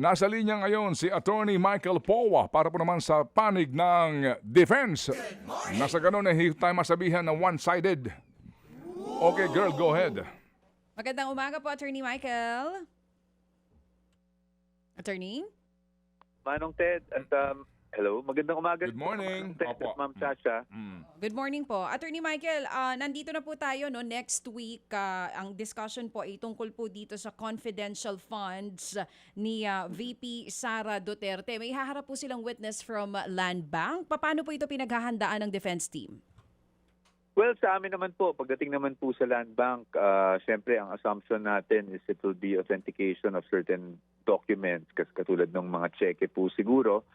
Nasa linya ngayon si Attorney Michael Powa para po naman sa panig ng defense. Nasa ganun eh, hindi tayo masabihan na one-sided. Okay, girl, go ahead. Magandang umaga po, Attorney Michael. Attorney? Manong Ted at hello, magandang umaga. Good morning. Manong Ted Opo. at Ma'am Sasha. Good morning po. Attorney Michael, nandito na po tayo no next week. Ang discussion po ay tungkol po dito sa confidential funds ni VP Sara Duterte. May haharap po silang witness from Land Bank. Paano po ito pinaghahandaan ng defense team? Well, sa amin naman po, pagdating naman po sa Land Bank, syempre ang assumption natin is it will be authentication of certain documents, katulad ng mga cheque po siguro.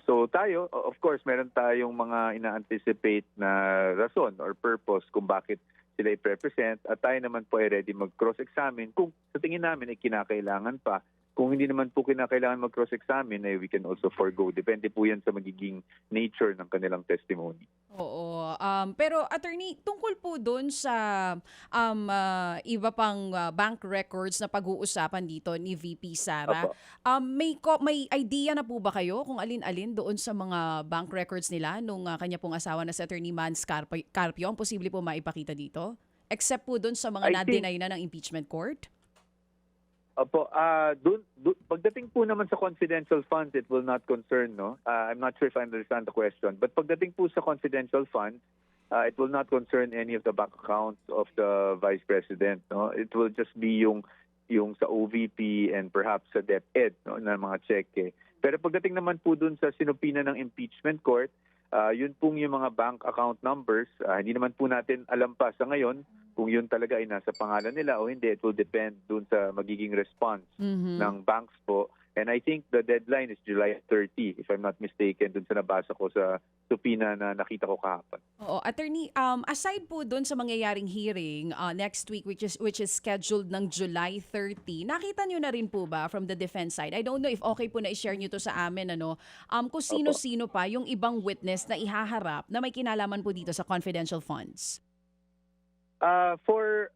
So tayo, of course, meron tayong mga ina-anticipate na rason or purpose kung bakit sila i-represent at tayo naman po ay ready mag-cross-examine kung sa tingin namin ay kinakailangan pa. Kung hindi naman po kinakailangan mag-cross-examine, we can also forgo. Depende po yan sa magiging nature ng kanilang testimony. Oo. Pero attorney, tungkol po doon sa iba pang bank records na pag-uusapan dito ni VP Sara, may idea na po ba kayo kung alin-alin doon sa mga bank records nila nung kanya pong asawa na si Attorney Mans Carpio ang posible po maipakita dito? Except po doon sa mga na-deny na ng impeachment court? Opo, pagdating po naman sa confidential funds, it will not concern, no? I'm not sure if I understand the question. But pagdating po sa confidential funds, it will not concern any of the bank accounts of the Vice President, no? It will just be yung sa OVP and perhaps sa DepEd, no, na mga cheque. Pero pagdating naman po dun sa sinupina ng impeachment court, yun pong yung mga bank account numbers, hindi naman po natin alam pa sa ngayon kung yun talaga ay nasa pangalan nila o hindi. It will depend dun sa magiging response ng banks po. And I think the deadline is July 30, if I'm not mistaken, dun sa nabasa ko sa supina na nakita ko kahapon. Oo, attorney, aside po doon sa mangyayaring hearing next week which is scheduled ng July 30, nakita niyo na rin po ba from the defense side? I don't know if okay po na i-share niyo to sa amin kung sino-sino pa yung ibang witness na ihaharap na may kinalaman po dito sa confidential funds. For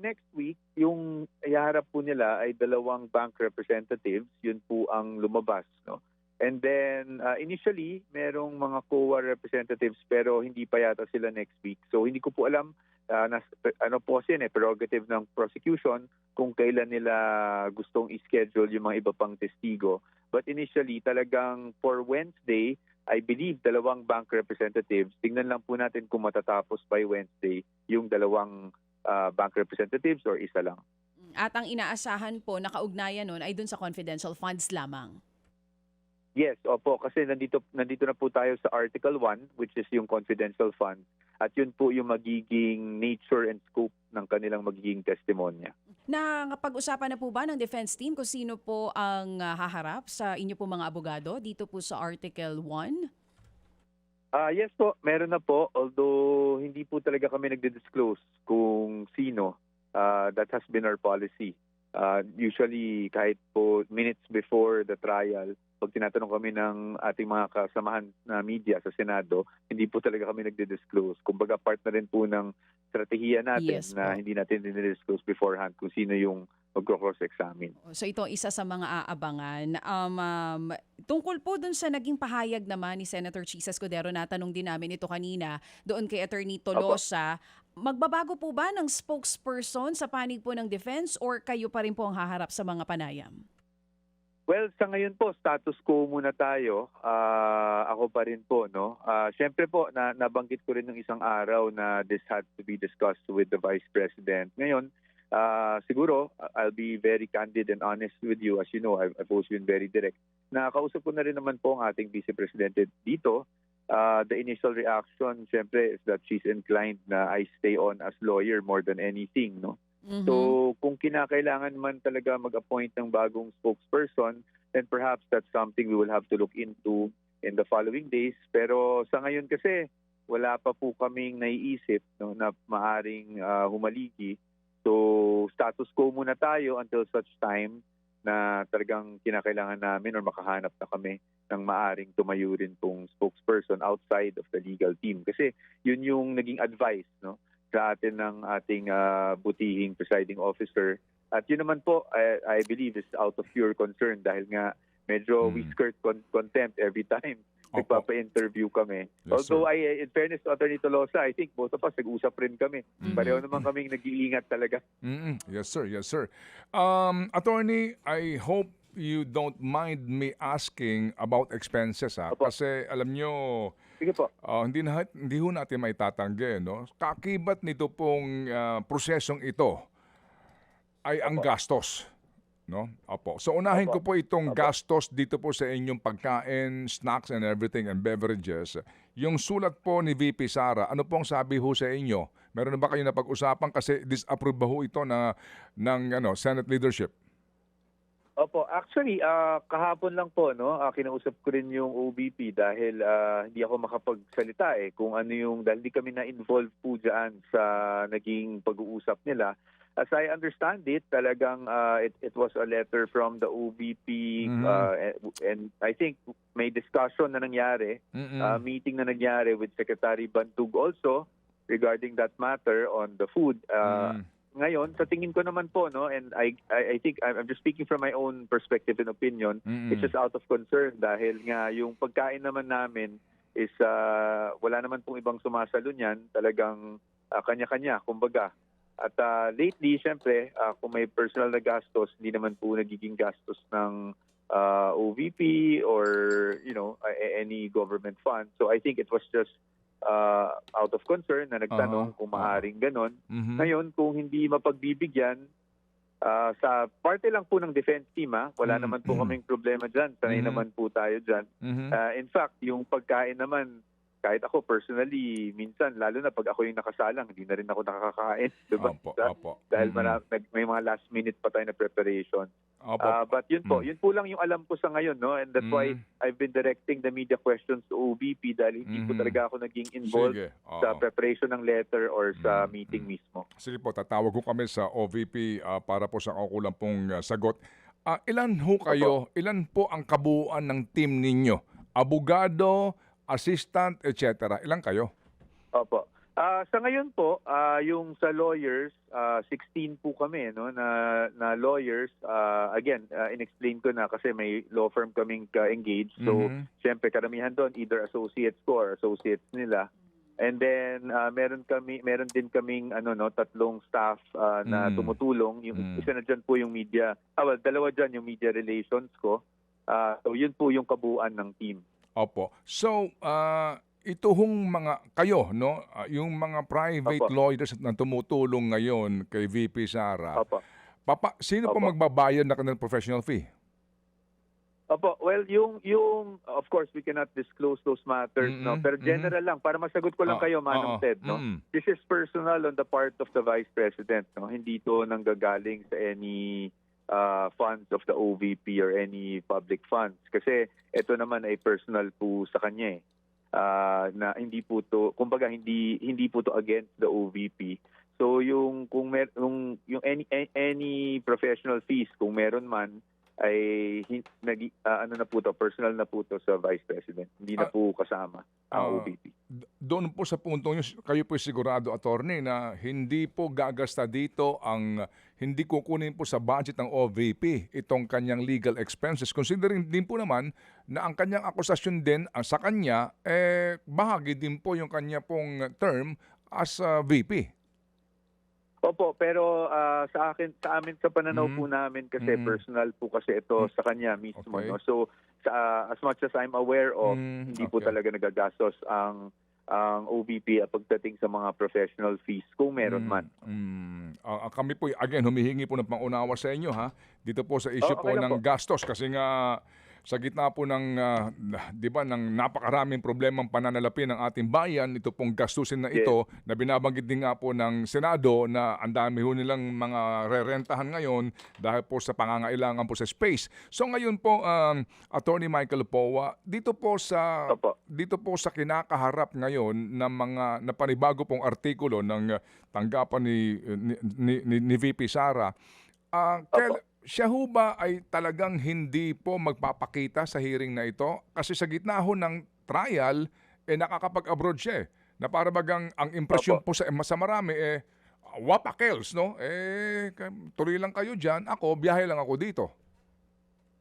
next week, yung ihaharap po nila ay dalawang bank representatives. Yun po ang lumabas, no? And then, initially, merong mga COA representatives pero hindi pa yata sila next week. So, hindi ko po alam, ano po kasi prerogative ng prosecution kung kailan nila gustong i-schedule yung mga iba pang testigo. But initially, talagang for Wednesday, I believe dalawang bank representatives. Tingnan lang po natin kung matatapos by Wednesday yung dalawang bank representatives or isa lang. At ang inaasahan po na kaugnayan nun ay dun sa confidential funds lamang. Yes, opo, kasi nandito na po tayo sa Article 1, which is yung confidential fund. At yun po yung magiging nature and scope ng kanilang magiging testimonya. Nakapag-usapan na po ba ng defense team kung sino po ang haharap sa inyo po mga abogado dito po sa Article 1? Yes po, meron na po. Although hindi po talaga kami nagdi-disclose kung sino. That has been our policy. Usually kahit po minutes before the trial, pag tinatanong kami ng ating mga kasamahan na media sa Senado, hindi po talaga kami nagdi-disclose. Kumbaga part na rin po ng strategiya natin na hindi natin dinidisclose beforehand kung sino yung mag-cross-examine. So ito isa sa mga aabangan. Tungkol po dun sa naging pahayag naman ni Senator Chisa Escudero, natanong din namin ito kanina, doon kay Attorney Tolosa, magbabago po ba ng spokesperson sa panig po ng defense or kayo pa rin po ang haharap sa mga panayam? Well, sa ngayon po, status quo muna tayo. Ako pa rin po, no? Siyempre po, nabanggit ko rin ng isang araw na this had to be discussed with the Vice President. Ngayon, siguro, I'll be very candid and honest with you. As you know, I've always been very direct. Nakausap ko na rin naman po ang ating Vice President dito. The initial reaction, siyempre, is that she's inclined na I stay on as lawyer more than anything, no? So kung kinakailangan man talaga mag-appoint ng bagong spokesperson, then perhaps that's something we will have to look into in the following days. Pero sa ngayon kasi, wala pa po kaming naiisip, no, na maaring humaligi. So status quo muna tayo until such time na talagang kinakailangan namin or makahanap na kami ng maaring tumayo rin pong spokesperson outside of the legal team. Kasi yun yung naging advice, no, sa atin ng ating butihing presiding officer At yun naman po, I believe is out of pure concern dahil nga medyo we skirt contempt every time Opo. nagpapa-interview kami. Yes, Although in fairness to Attorney Tolosa, I think both of us nag-usap rin kami. Pareho naman kaming nag-iingat talaga. Yes, sir. Yes, sir. Attorney, I hope you don't mind me asking about expenses, ha? Opo. Kasi alam nyo, Sige po. hindi ho natin may tatanggi, no? Kakibat nito pong prosesong ito ay ang gastos. No? Opo. So unahin ko po itong gastos dito po sa inyong pagkain, snacks and everything and beverages. Yung sulat po ni VP Sara, ano pong sabi ho sa inyo? Meron na ba kayo napag-usapan kasi disapprove ba ho ito ng Senate leadership? Opo, actually kahapon lang po kinausap ko rin yung OVP dahil hindi ako makapagsalita kung ano yung dahil di kami na-involve po diyan sa naging pag-uusap nila. As I understand it, talagang it was a letter from the OVP and I think may discussion na nangyari, meeting na nangyari with Secretary Bantug also regarding that matter on the food. Ngayon, sa tingin ko naman po, and I think I'm just speaking from my own perspective and opinion, it's just out of concern dahil nga yung pagkain naman namin is wala naman pong ibang sumasalo niyan, talagang kanya-kanya, kumbaga. At lately, syempre, kung may personal na gastos, hindi naman po nagiging gastos ng OVP or, any government fund. So I think it was just out of concern na nagtanong kung maaring ganon. Ngayon, kung hindi mapagbibigyan, sa parte lang po ng defense team, wala naman po kaming problema dyan. Sanay naman po tayo dyan. In fact, yung pagkain naman, kahit ako personally, minsan, lalo na pag ako yung nakasalang, hindi na rin ako nakakakain. Diba? Opo. Dahil may mga last minute pa tayo na preparation. But yun po lang yung alam ko sa ngayon. And that's why I've been directing the media questions to OVP dahil hindi po talaga ako naging involved sa preparation ng letter or sa meeting mismo. Sige po, tatawag ko kami sa OVP para po sa kakulang pong sagot. Ilan ho kayo, ilan po ang kabuuan ng team ninyo? Abogado, assistant, etc. Ilan kayo? Opo. Sa ngayon po, yung sa lawyers, 16 po kami na lawyers. Again, in-explain ko na kasi may law firm kaming ka-engaged. So, siyempre karamihan doon either associates ko or associates nila. And then meron din kaming tatlong staff na tumutulong. Yung isa na diyan po yung media. Dalawa diyan yung media relations ko. So, yun po yung kabuuan ng team. Opo. So, ito hong mga kayo, yung mga private lawyers na tumutulong ngayon kay VP Sara, sino po magbabayad na kanilang professional fee? Opo, well, yung of course we cannot disclose those matters, pero general lang para masagot ko lang kayo, Manong Ted, This is personal on the part of the Vice President, Hindi to nanggagaling sa any funds of the OVP or any public funds kasi ito naman ay personal po sa kanya na hindi po to, kumbaga hindi po to against the OVP. So yung any professional fees kung meron man ay na po to, personal na po to sa Vice President. Hindi na po kasama ang OVP. Doon po sa puntong yun, kayo po sigurado, attorney, na hindi po gagasta dito hindi kukunin po sa budget ng OVP itong kanyang legal expenses. Considering din po naman na ang kanyang akusasyon din sa kanya, bahagi din po yung kanya pong term as VP. Opo, pero sa amin sa pananaw po namin kasi personal po kasi ito sa kanya mismo. Okay. So as much as I'm aware of, hindi po talaga nagagastos ang OVP pagdating sa mga professional fees kung meron man. Kami po, again, humihingi po ng pangunawa sa inyo, dito po sa issue po ng gastos kasi nga sa gitna po ng, ng napakaraming problemang pananalapi ng ating bayan, ito pong gastusin na ito na binabanggit din nga po ng Senado na ang dami ho nilang mga rerentahan ngayon dahil po sa pangangailangan po sa space. So ngayon po, Attorney Michael Powa, dito po sa kinakaharap ngayon ng mga napanibago pong artikulo ng tanggapan ni VP Sara, siya ho ba ay talagang hindi po magpapakita sa hearing na ito? Kasi sa gitna ho ng trial, nakakapag-abroad siya. Na para bagang ang impresyon po sa marami, wapakels, no? Tuloy lang kayo dyan, ako, biyahe lang ako dito.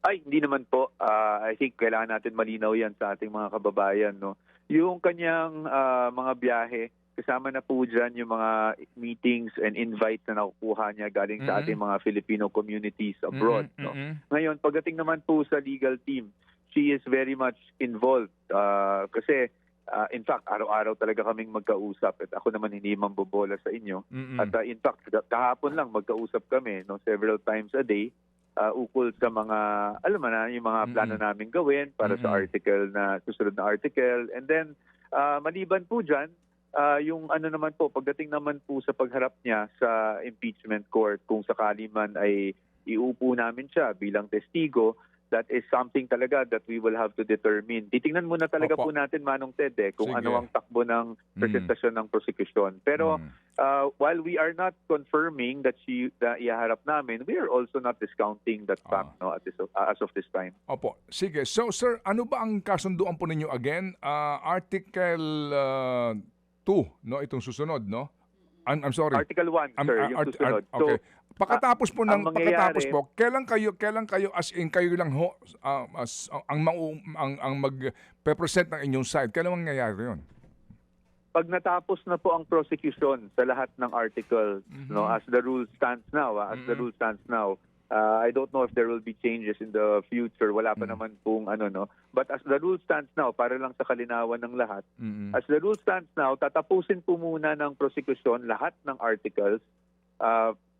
Ay, hindi naman po. I think kailangan natin malinaw yan sa ating mga kababayan. No? Yung kanyang mga biyahe, kasama na po dyan yung mga meetings and invites na nakukuha niya galing sa ating mga Filipino communities abroad. No? Ngayon, pagdating naman po sa legal team, she is very much involved. Kasi, in fact, araw-araw talaga kaming magkausap at ako naman hindi mambobola sa inyo. At in fact, kahapon lang magkausap kami several times a day. Ukol sa mga, alam mo na, yung mga plano namin gawin para sa susunod na article. And then, maliban po dyan, yung ano naman po, pagdating naman po sa pagharap niya sa impeachment court, kung sakali man ay iupo namin siya bilang testigo, that is something talaga that we will have to determine. Titingnan muna talaga po natin, Manong Ted, kung Sige. ano ang takbo ng presentasyon ng prosecution. Pero while we are not confirming that ihaharap namin, we are also not discounting that fact as of this time. Opo. Sige. So, sir, ano ba ang kasunduan po ninyo again? Article 2, no? Itong susunod, no? I'm sorry. Article 1, sir, yung susunod. Okay. Pagkatapos po mangyayari, kailan kayo as in kayo lang ho ang magpe-present ng inyong side? Kailan mangyayari 'yon? Pag natapos na po ang prosecution sa lahat ng articles, as the rule stands now, I don't know if there will be changes in the future. Wala pa naman pong But as the rule stands now, para lang sa kalinawan ng lahat, as the rule stands now, tatapusin po muna ng prosecution lahat ng articles.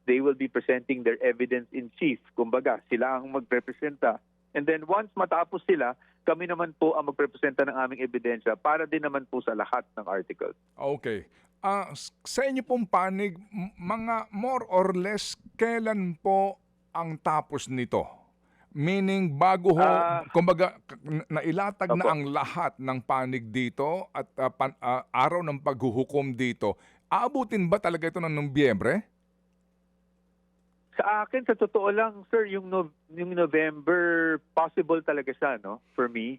They will be presenting their evidence in chief. Kumbaga, sila ang magrepresenta. And then once matapos sila, kami naman po ang magrepresenta ng aming ebidensya para din naman po sa lahat ng articles. Okay. Sa inyo pong panig, mga more or less, kailan po ang tapos nito? Meaning, bago ho, kumbaga, nailatag na ang lahat ng panig dito at araw ng paghuhukom dito, aabutin ba talaga ito ng Nobyembre? Sa akin, sa totoo lang, sir, yung November, possible talaga siya, no? For me.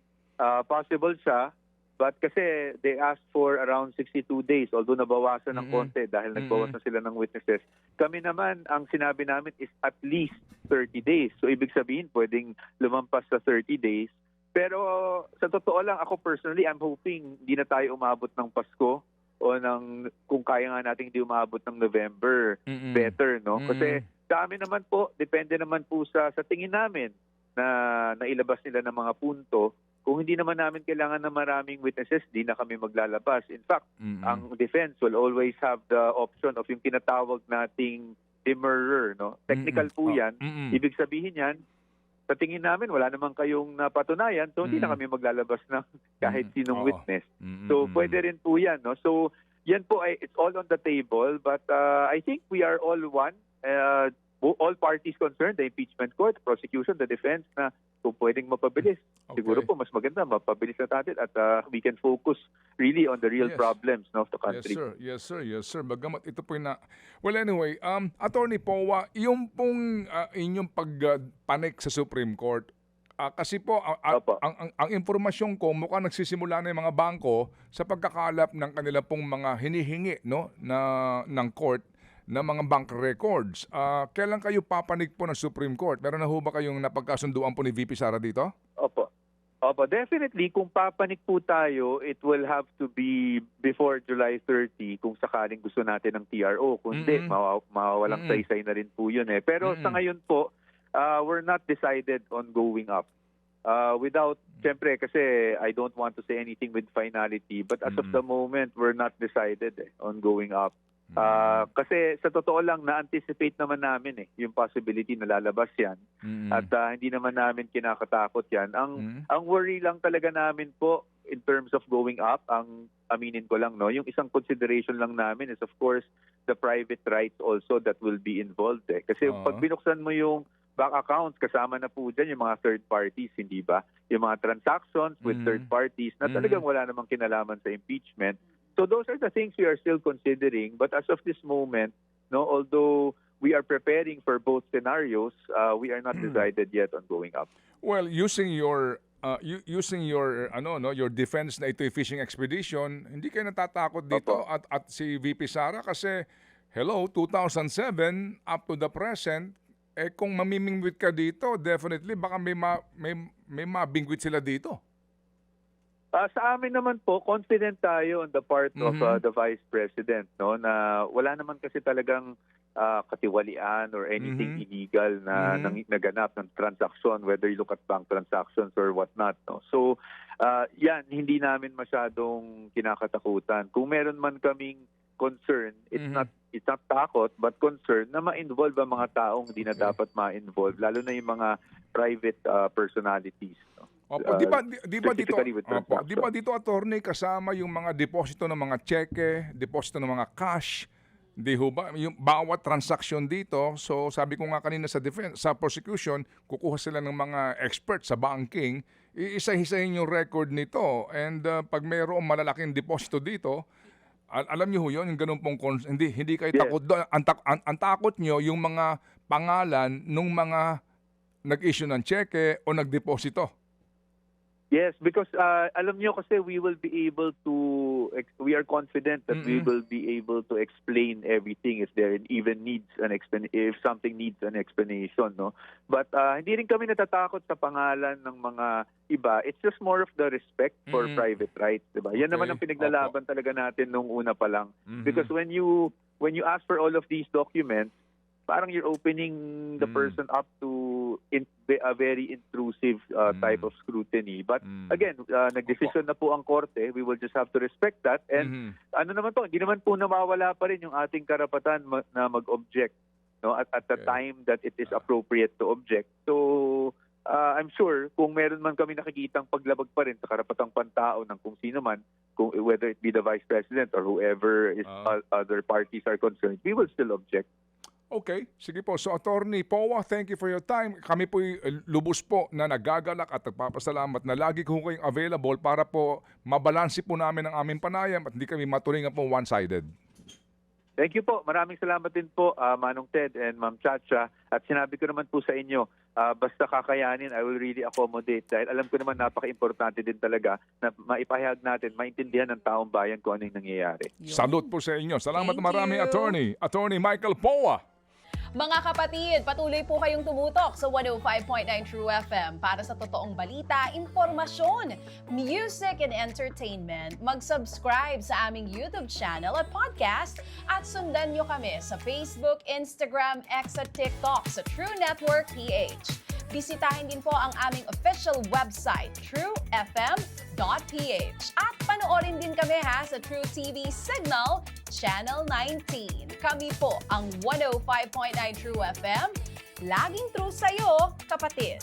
Possible siya. But kasi they asked for around 62 days, although nabawasan ng konti dahil nagbawas na sila ng witnesses. Kami naman, ang sinabi namin is at least 30 days. So ibig sabihin, pwedeng lumampas sa 30 days. Pero sa totoo lang, ako personally, I'm hoping hindi na tayo umabot ng Pasko o kung kaya nga natin hindi umabot ng November, better, no? Kasi sa amin naman po, depende naman po sa tingin namin na nailabas nila ng mga punto. Kung hindi naman namin kailangan ng maraming witnesses, di na kami maglalabas. In fact, ang defense will always have the option of yung tinatawag nating demurrer, no? Technical po yan. Ibig sabihin yan, sa tingin namin, wala naman kayong napatunayan, so hindi na kami maglalabas ng kahit sinong witness. So, pwede rin po yan, no? So, yan po, it's all on the table, but I think we are all one. All parties concerned, the impeachment court, the prosecution, the defense, na kung pwedeng mapabilis. Okay. Siguro po mas maganda, mapabilis na natin at we can focus really on the real problems of the country. Yes, sir. Bagamat ito po Well, anyway, Attorney Powa, yung pong inyong pagpanik sa Supreme Court, kasi po, ang impormasyon ko, mukhang nagsisimula na yung mga bangko sa pagkakalap ng kanila pong mga hinihingi, no, ng court na mga bank records. Kailan kayo papanig po ng Supreme Court? Meron na ho ba kayong napagkasunduan po ni VP Sara dito? Opo, definitely. Kung papanig po tayo, it will have to be before July 30 kung sakaling gusto natin ng TRO. Kung hindi, mawawalang saysay na rin po yun. Pero sa ngayon po, we're not decided on going up. Siyempre, kasi I don't want to say anything with finality, but as of the moment, we're not decided on going up. Kasi sa totoo lang, na-anticipate naman namin yung possibility na lalabas yan. At hindi naman namin kinakatakot yan. Ang worry lang talaga namin po in terms of going up, ang aminin ko lang, no, yung isang consideration lang namin is of course the private rights also that will be involved. Kasi pag binuksan mo yung bank accounts, kasama na po dyan yung mga third parties, hindi ba? Yung mga transactions with third parties na talagang wala namang kinalaman sa impeachment. So those are the things we are still considering. But as of this moment, no, although we are preparing for both scenarios, we are not decided yet on going up. Well, using your your defense na ito'y fishing expedition, hindi kayo natatakot dito at si VP Sara kasi hello, 2007 up to the present, kung mamimingwit ka dito, definitely baka may mabingwit sila dito. Sa amin naman po, confident tayo on the part of the Vice President, no, na wala naman kasi talagang katiwalian or anything illegal na naganap ng transaction, whether you look at bank transactions or whatnot. No? So, yan, hindi namin masyadong kinakatakutan. Kung meron man kaming concern, it's not takot, but concern na ma-involve ang mga taong hindi na dapat ma-involve, lalo na yung mga private personalities. No? Opo, di ba dito, specifically with transactions. di ba dito, attorney, kasama yung mga deposito ng mga cheque, deposito ng mga cash, di ho ba? Yung bawat transaction dito, so sabi ko nga kanina sa defense, sa prosecution, kukuha sila ng mga experts sa banking, iisa-isahin yung record nito, and pag mayroong malalaking deposito dito, alam niyo ho yun, yung ganun pong, hindi kayo takot doon. Ang takot nyo, yung mga pangalan ng mga nag-issue ng cheque o nagdeposito. Yes, because alam niyo kasi we are confident that we will be able to explain everything if there even needs if something needs an explanation, no. But hindi rin kami natatakot sa pangalan ng mga iba. It's just more of the respect for private rights, 'di ba? Yan naman ang pinaglalaban talaga natin nung una pa lang. Because when you ask for all of these documents, parang you're opening the person up to a very intrusive type of scrutiny. But again, nagdesisyon na po ang korte. We will just have to respect that. And ano naman po, hindi naman po nawawala pa rin yung ating karapatan na mag-object, no, at the time that it is appropriate to object. So I'm sure kung meron man kami nakikitang paglabag pa rin sa karapatang pantao ng kung sino man, whether it be the Vice President or whoever is other parties are concerned, we will still object. Okay, sige po. So, Attorney Powa, thank you for your time. Kami po'y lubos po na nagagalak at nagpapasalamat na lagi ko kayong available para po mabalansi po namin ang aming panayam at hindi kami maturingan po one-sided. Thank you po. Maraming salamat din po, Manong Ted and Ma'am Chacha. At sinabi ko naman po sa inyo, basta kakayanin, I will really accommodate. Dahil alam ko naman napaka-importante din talaga na maipahayag natin, maintindihan ng taong bayan kung ano yung nangyayari. Salute po sa inyo. Salamat Thank marami, you. Attorney Michael Powa. Mga kapatid, patuloy po kayong tumutok sa 105.9 True FM para sa totoong balita, impormasyon, music and entertainment. Mag-subscribe sa aming YouTube channel at podcast at sundan nyo kami sa Facebook, Instagram, X at TikTok sa True Network PH. Bisitahin din po ang aming official website, truefm.ph. At panoorin din kami sa True TV Signal, Channel 19. Kami po ang 105.9 True FM. Laging true sa'yo, kapatid.